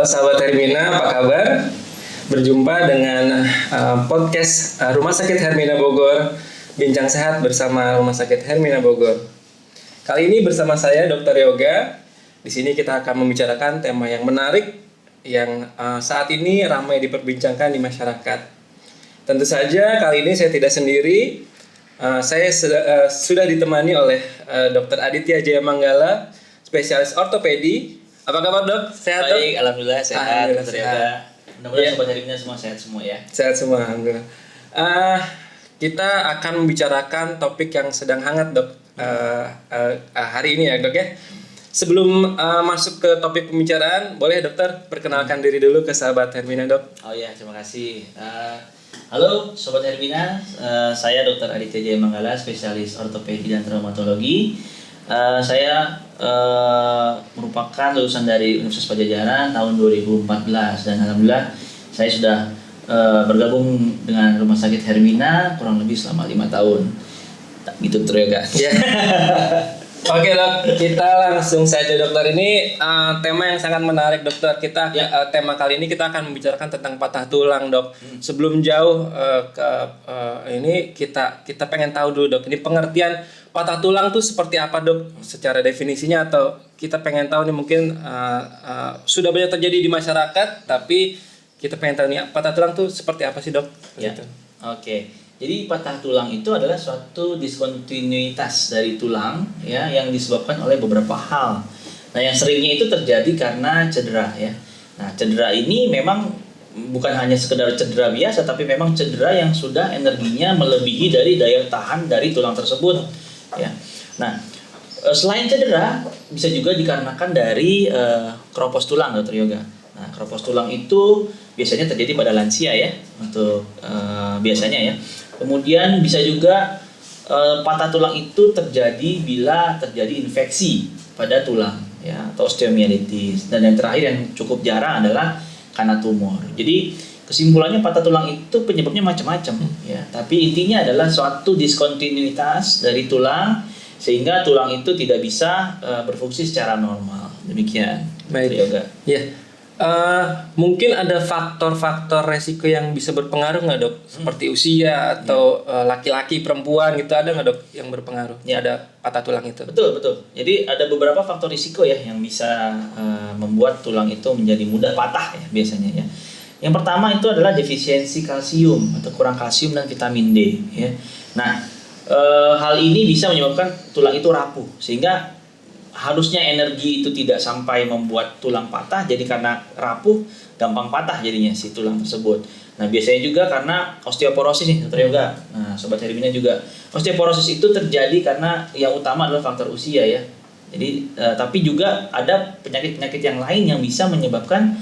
sahabat Hermina, apa kabar? Berjumpa dengan podcast Rumah Sakit Hermina Bogor, Bincang Sehat bersama Rumah Sakit Hermina Bogor. Kali ini bersama saya Dr. Yoga. Di sini kita akan membicarakan tema yang menarik yang saat ini ramai diperbincangkan di masyarakat. Tentu saja kali ini saya tidak sendiri. Saya sudah ditemani oleh Dr. Aditya Jaya Manggala, spesialis ortopedi. Apa kabar, Dok? Sehat, Dok? Baik, alhamdulillah sehat. Alhamdulillah sehat. Mudah-mudahan sobat Hermina semua sehat semua ya. Sehat semua, alhamdulillah. Kita akan membicarakan topik yang sedang hangat, Dok. Hari ini ya, Dok ya. Sebelum masuk ke topik pembicaraan, boleh Dokter perkenalkan diri dulu ke sahabat Hermina, Dok? Oh ya, terima kasih. Halo sobat Hermina, saya Dr. Aditya Jaya Manggala, spesialis ortopedi dan traumatologi. Saya merupakan lulusan dari Universitas Padjadjaran tahun 2014 dan alhamdulillah saya sudah bergabung dengan Rumah Sakit Hermina kurang lebih selama 5 tahun. Gitu Dr. Yoga. Ya. Oke, Dok, kita langsung saja, Dokter. Ini tema yang sangat menarik, Dokter. Tema kali ini kita akan membicarakan tentang patah tulang, Dok. Sebelum jauh ini kita pengen tahu dulu, Dok. Ini pengertian patah tulang tuh seperti apa, Dok? Secara definisinya, atau kita pengen tahu nih, mungkin sudah banyak terjadi di masyarakat, tapi kita pengen tahu nih patah tulang tuh seperti apa sih, Dok? Ya. Gitu. Oke. Jadi patah tulang itu adalah suatu diskontinuitas dari tulang ya yang disebabkan oleh beberapa hal. Nah, yang seringnya itu terjadi karena cedera ya. Nah, cedera ini memang bukan hanya sekedar cedera biasa, tapi memang cedera yang sudah energinya melebihi dari daya tahan dari tulang tersebut ya. Nah, selain cedera bisa juga dikarenakan dari keropos tulang, Dr. Yoga. Nah, keropos tulang itu biasanya terjadi pada lansia ya, untuk biasanya ya. Kemudian bisa juga patah tulang itu terjadi bila terjadi infeksi pada tulang ya, atau osteomyelitis. Dan yang terakhir yang cukup jarang adalah karena tumor. Jadi kesimpulannya patah tulang itu penyebabnya macam-macam ya, tapi intinya adalah suatu diskontinuitas dari tulang sehingga tulang itu tidak bisa berfungsi secara normal. Demikian. Baik. Yoga. Ya. Mungkin ada faktor-faktor resiko yang bisa berpengaruh nggak, Dok? Seperti usia atau laki-laki, perempuan gitu, ada nggak, Dok, yang berpengaruh? Ya. Ada patah tulang itu? Betul. Jadi ada beberapa faktor risiko ya yang bisa membuat tulang itu menjadi mudah patah ya biasanya ya. Yang pertama itu adalah defisiensi kalsium atau kurang kalsium dan vitamin D ya. Nah, hal ini bisa menyebabkan tulang itu rapuh sehingga harusnya energi itu tidak sampai membuat tulang patah, jadi karena rapuh gampang patah jadinya si tulang tersebut. Nah, biasanya juga karena osteoporosis nih, Dr. Yoga. Nah, sobat Hermina juga, osteoporosis itu terjadi karena yang utama adalah faktor usia ya. Jadi tapi juga ada penyakit-penyakit yang lain yang bisa menyebabkan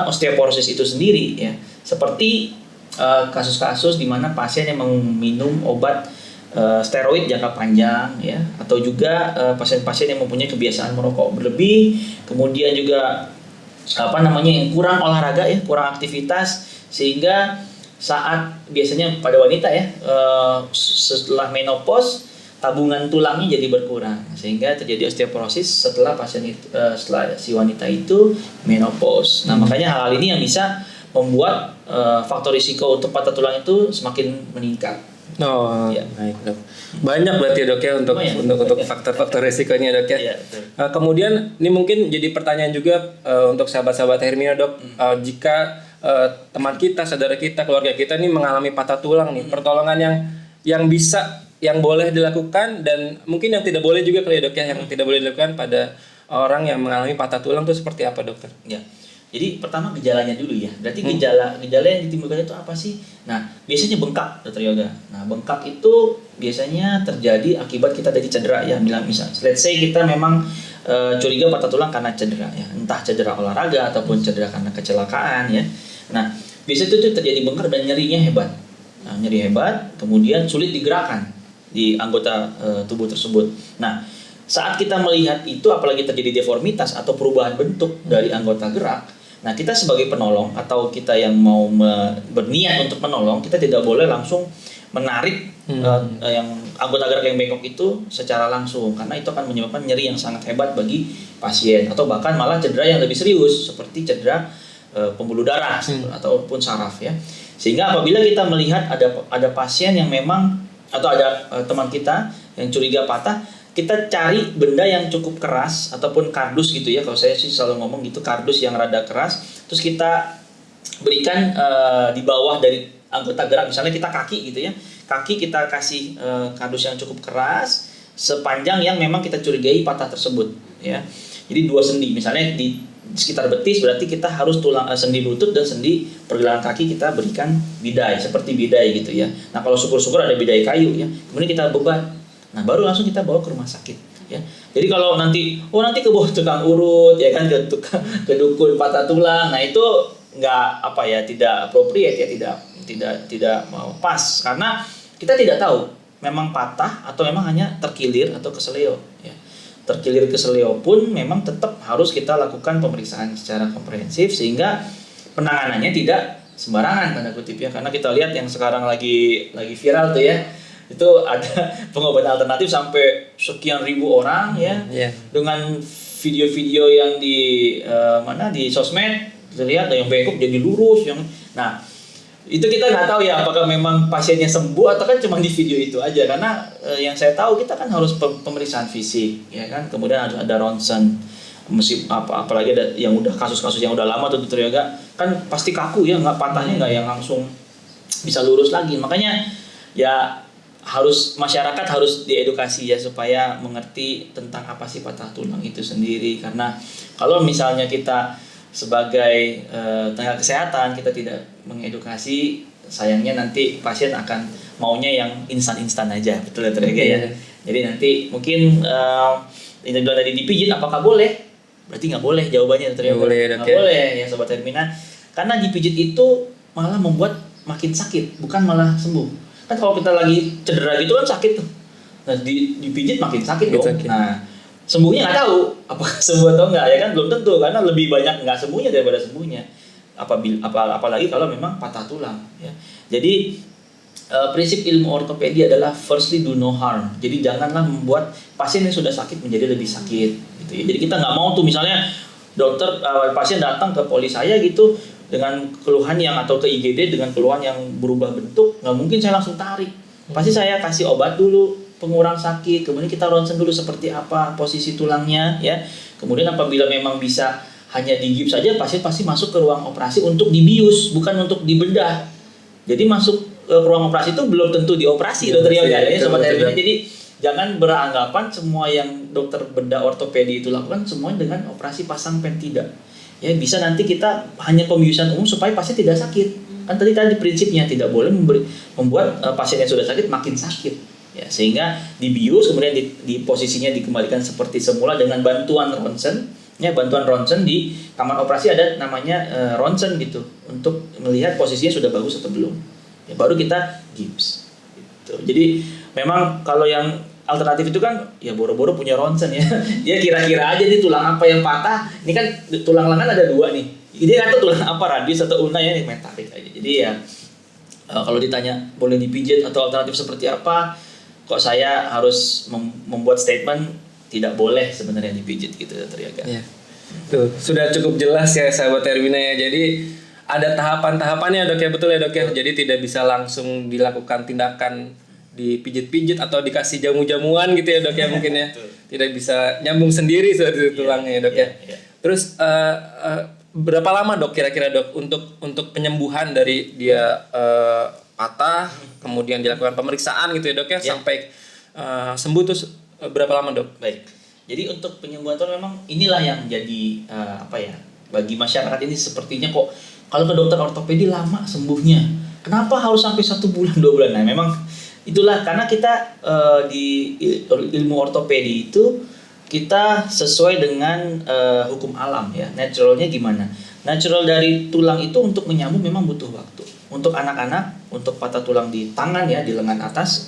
osteoporosis itu sendiri ya. Seperti kasus-kasus di mana pasien yang meminum obat steroid jangka panjang ya, atau juga pasien-pasien yang mempunyai kebiasaan merokok berlebih, kemudian juga yang kurang olahraga ya, kurang aktivitas, sehingga saat biasanya pada wanita ya setelah menopause tabungan tulangnya jadi berkurang sehingga terjadi osteoporosis setelah setelah si wanita itu menopause. Nah, makanya hal-hal ini yang bisa membuat faktor risiko untuk patah tulang itu semakin meningkat. Oh, ya. Baik, Dok. Banyak berarti, Dok, ya untuk faktor-faktor resikonya, Dok ya. Kemudian ini mungkin jadi pertanyaan juga untuk sahabat-sahabat Hermina, Dok. Jika teman kita, saudara kita, keluarga kita ini mengalami patah tulang nih, pertolongan yang bisa, yang boleh dilakukan dan mungkin yang tidak boleh juga kali ya, Dok ya, yang tidak boleh dilakukan pada orang yang mengalami patah tulang itu seperti apa, Dokter? Ya. Jadi pertama gejalanya dulu ya. Berarti gejala yang ditimbulkan itu apa sih? Nah, biasanya bengkak, Dr. Yoga. Nah, bengkak itu biasanya terjadi akibat kita dari cedera ya. Misalnya, let's say kita memang curiga patah tulang karena cedera ya. Entah cedera olahraga ataupun cedera karena kecelakaan ya. Nah, biasanya itu terjadi bengkak dan nyerinya hebat. Nah, nyeri hebat, kemudian sulit digerakkan di anggota tubuh tersebut. Nah, saat kita melihat itu, apalagi terjadi deformitas atau perubahan bentuk dari anggota gerak, nah, kita sebagai penolong atau kita yang mau berniat untuk menolong, kita tidak boleh langsung menarik yang anggota gerak yang bengkok itu secara langsung, karena itu akan menyebabkan nyeri yang sangat hebat bagi pasien, atau bahkan malah cedera yang lebih serius seperti cedera pembuluh darah ataupun saraf ya. Sehingga apabila kita melihat ada pasien yang memang atau ada teman kita yang curiga patah, kita cari benda yang cukup keras ataupun kardus gitu ya. Kalau saya sih selalu ngomong gitu, kardus yang rada keras, terus kita berikan di bawah dari anggota gerak, misalnya kita kaki gitu ya. Kaki kita kasih kardus yang cukup keras sepanjang yang memang kita curigai patah tersebut ya. Jadi 2 sendi, misalnya di sekitar betis, berarti kita harus tulang sendi lutut dan sendi pergelangan kaki kita berikan bidai, seperti bidai gitu ya. Nah kalau syukur-syukur ada bidai kayu ya, kemudian kita beban, nah baru langsung kita bawa ke rumah sakit ya. Jadi kalau nanti ke bawah tukang urut ya kan, ke dukun patah tulang, nah itu nggak tidak appropriate ya, tidak mau pas, karena kita tidak tahu memang patah atau memang hanya terkilir atau keseleo ya. Terkilir keseleo pun memang tetap harus kita lakukan pemeriksaan secara komprehensif, sehingga penanganannya tidak sembarangan tanda kutip ya. Karena kita lihat yang sekarang lagi viral tuh ya, itu ada pengobatan alternatif sampai sekian ribu orang ya, dengan video-video yang di sosmed terlihat ada yang bengkok jadi lurus, itu kita nggak tahu ya apakah memang pasiennya sembuh atau kan cuma di video itu aja, karena yang saya tahu kita kan harus pemeriksaan fisik ya kan, kemudian ada ronsen, apalagi ada yang udah kasus-kasus yang udah lama tuh Dr. Yoga kan pasti kaku ya, nggak patahnya nggak yang langsung bisa lurus lagi. Makanya ya masyarakat harus diedukasi ya, supaya mengerti tentang apa sih patah tulang itu sendiri. Karena kalau misalnya kita sebagai tenaga kesehatan kita tidak mengedukasi, sayangnya nanti pasien akan maunya yang instan aja, betul ya Dr. ya. Jadi nanti mungkin ini bilang tadi dipijit, apakah boleh? Berarti nggak boleh jawabannya Dr. Nggak boleh ya Sobat Hermina, karena dipijit itu malah membuat makin sakit, bukan malah sembuh. Kan kalau kita lagi cedera gitu kan sakit tuh, nah dipijit makin sakit dong. Nah sembuhnya nggak tahu apakah sembuh atau enggak ya kan, belum tentu, karena lebih banyak nggak sembuhnya daripada sembuhnya, apalagi kalau memang patah tulang ya. Jadi prinsip ilmu ortopedi adalah firstly do no harm. Jadi janganlah membuat pasien yang sudah sakit menjadi lebih sakit gitu ya. Jadi kita nggak mau tuh misalnya pasien datang ke poli saya gitu dengan keluhan atau ke IGD dengan keluhan yang berubah bentuk, nggak mungkin saya langsung tarik. Pasti saya kasih obat dulu pengurang sakit, kemudian kita ronsen dulu seperti apa posisi tulangnya ya. Kemudian apabila memang bisa hanya digips saja, pasien pasti masuk ke ruang operasi untuk dibius, bukan untuk dibedah. Jadi masuk ke ruang operasi itu belum tentu dioperasi Dokter Yoga ya Sobat Hermina. Jadi jangan beranggapan semua yang dokter bedah ortopedi itu lakukan semuanya dengan operasi pasang pen, tidak. Ya bisa nanti kita hanya pembiusan umum supaya pasien tidak sakit. Kan tadi prinsipnya tidak boleh membuat pasien yang sudah sakit makin sakit. Ya, sehingga dibius kemudian di posisinya dikembalikan seperti semula dengan bantuan ronsen. Ya, bantuan ronsen di kamar operasi ada namanya ronsen gitu, untuk melihat posisinya sudah bagus atau belum. Ya, baru kita gips. Gitu. Jadi memang kalau yang alternatif itu kan ya boro-boro punya ronsen ya. Dia kira-kira aja nih tulang apa yang patah. Ini kan tulang lengan ada 2 nih. Dia kata tulang apa, radius atau ulna ya, main tarik aja. Jadi ya kalau ditanya boleh dipijit atau alternatif seperti apa, kok saya harus membuat statement tidak boleh sebenarnya dipijit gitu Dr. Yoga. Ya. Tuh, sudah cukup jelas ya sahabat Hermina ya. Jadi ada tahapan-tahapannya Dok ya, betul ya Dok ya. Jadi tidak bisa langsung dilakukan tindakan dipijit-pijit atau dikasih jamu-jamuan gitu ya Dok ya mungkin ya. Tidak bisa nyambung sendiri seperti tulangnya ya Dok ya. Terus berapa lama Dok kira-kira Dok untuk penyembuhan dari dia patah, kemudian dilakukan pemeriksaan gitu ya Dok ya, sampai sembuh tuh berapa lama Dok? Baik. Jadi untuk penyembuhan itu memang inilah yang jadi bagi masyarakat ini sepertinya kok kalau ke dokter ortopedi lama sembuhnya. Kenapa harus sampai 1 bulan 2 bulan? Nah memang itulah karena kita di ilmu ortopedi itu kita sesuai dengan hukum alam ya. Naturalnya gimana? Natural dari tulang itu untuk menyambung memang butuh waktu. Untuk anak-anak, untuk patah tulang di tangan ya, di lengan atas,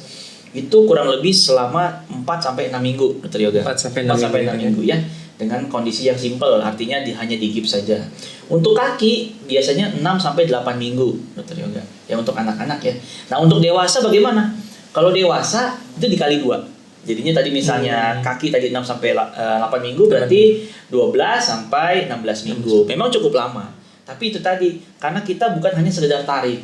itu kurang lebih selama 4 sampai 6 minggu Dr. Yoga. 4 sampai 6 minggu ya. dengan kondisi yang simple, artinya hanya digips saja. Untuk kaki biasanya 6 sampai 8 minggu, Dokter Yoga. Ya untuk anak-anak ya. Nah, untuk dewasa bagaimana? Kalau dewasa itu dikali 2. Jadinya tadi misalnya kaki tadi 6 sampai 8 minggu, berarti 12 sampai 16 minggu. Memang cukup lama. Tapi itu tadi, karena kita bukan hanya sekedar tarik.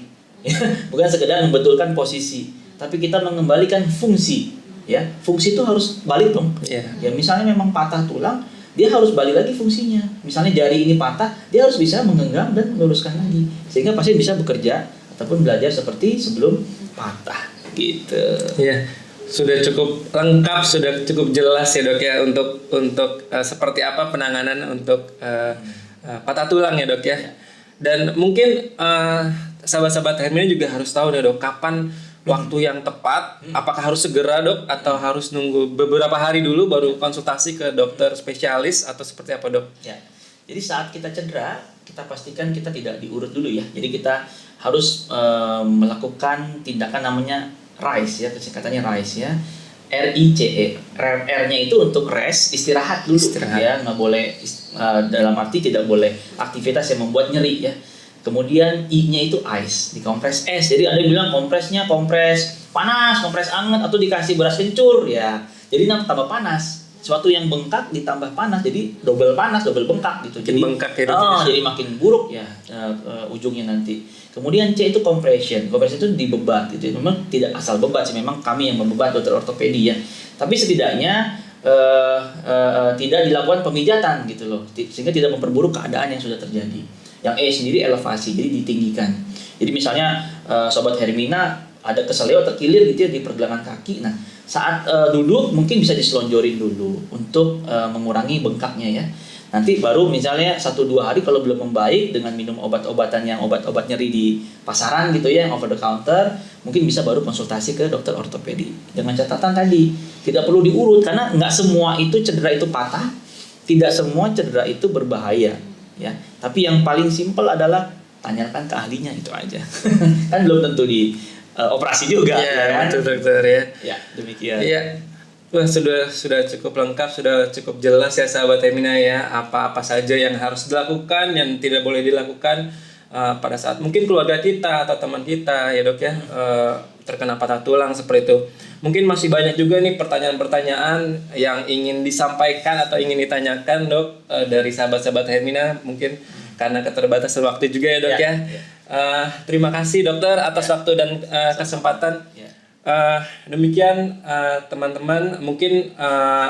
Bukan sekedar membetulkan posisi, tapi kita mengembalikan fungsi. Ya, fungsi itu harus balik dong. Ya misalnya memang patah tulang, dia harus balik lagi fungsinya. Misalnya jari ini patah, dia harus bisa menggenggam dan meluruskan lagi, sehingga pasien bisa bekerja ataupun belajar seperti sebelum patah gitu. Iya, sudah cukup lengkap, sudah cukup jelas ya Dok ya untuk seperti apa penanganan untuk patah tulang ya Dok ya. Dan mungkin sahabat-sahabat Hermina juga harus tahu nih Dok, kapan waktu yang tepat, apakah harus segera Dok atau harus nunggu beberapa hari dulu baru konsultasi ke dokter spesialis atau seperti apa Dok? Ya. Jadi saat kita cedera, kita pastikan kita tidak diurut dulu ya. Jadi kita harus melakukan tindakan namanya RICE ya, singkatannya RICE ya. RICE. R-nya itu untuk rest, istirahat dulu ya, nggak boleh dalam arti tidak boleh aktivitas yang membuat nyeri ya. Kemudian I-nya itu ice, dikompres es. Jadi ada yang bilang kompresnya kompres panas, kompres anget, atau dikasih beras kencur ya. Jadi tambah panas. Suatu yang bengkak ditambah panas, jadi double panas, double bengkak gitu. Jadi bengkak ya. Jadi makin buruk ya ujungnya nanti. Kemudian C itu compression. Compression itu dibebat gitu. Memang tidak asal bebat sih, memang kami yang membebat, dokter ortopedi ya. Tapi setidaknya tidak dilakukan pemijatan gitu loh, sehingga tidak memperburuk keadaan yang sudah terjadi. Yang E sendiri elevasi, jadi ditinggikan. Jadi misalnya sobat Hermina ada keseleo terkilir gitu ya di pergelangan kaki. Nah, saat duduk mungkin bisa diselonjorin dulu untuk mengurangi bengkaknya ya. Nanti baru misalnya 1-2 hari kalau belum membaik dengan minum obat-obatan yang obat-obat nyeri di pasaran gitu ya, yang over the counter, mungkin bisa baru konsultasi ke dokter ortopedi. Dengan catatan tadi, tidak perlu diurut karena nggak semua itu cedera itu patah, tidak semua cedera itu berbahaya ya. Tapi yang paling simpel adalah tanyakan ke ahlinya, itu aja. Kan belum tentu di operasi juga ya kan? Betul dokter ya. Ya, demikian. Iya. Wah, sudah cukup lengkap, sudah cukup jelas ya sahabat Hermina ya, apa-apa saja yang harus dilakukan, yang tidak boleh dilakukan pada saat mungkin keluarga kita atau teman kita ya Dok ya terkena patah tulang seperti itu. Mungkin masih banyak juga nih pertanyaan-pertanyaan yang ingin disampaikan atau ingin ditanyakan Dok dari sahabat-sahabat Hermina, mungkin karena keterbatasan waktu juga ya Dok ya. Terima kasih dokter atas waktu dan kesempatan. Demikian teman-teman, mungkin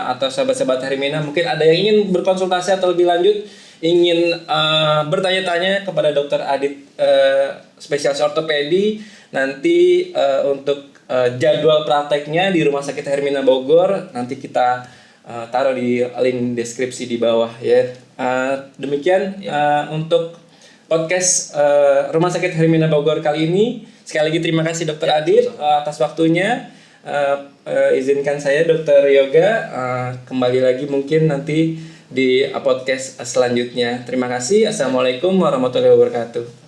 atau sahabat-sahabat Hermina, mungkin ada yang ingin berkonsultasi atau lebih lanjut, ingin bertanya-tanya kepada Dokter Adit, spesialis ortopedi, nanti untuk jadwal prakteknya di Rumah Sakit Hermina Bogor nanti kita taruh di link deskripsi di bawah ya. Demikian untuk podcast Rumah Sakit Hermina Bogor kali ini. Sekali lagi terima kasih Dokter Adit atas waktunya. Izinkan saya Dokter Yoga kembali lagi mungkin nanti di podcast selanjutnya. Terima kasih. Assalamualaikum warahmatullahi wabarakatuh.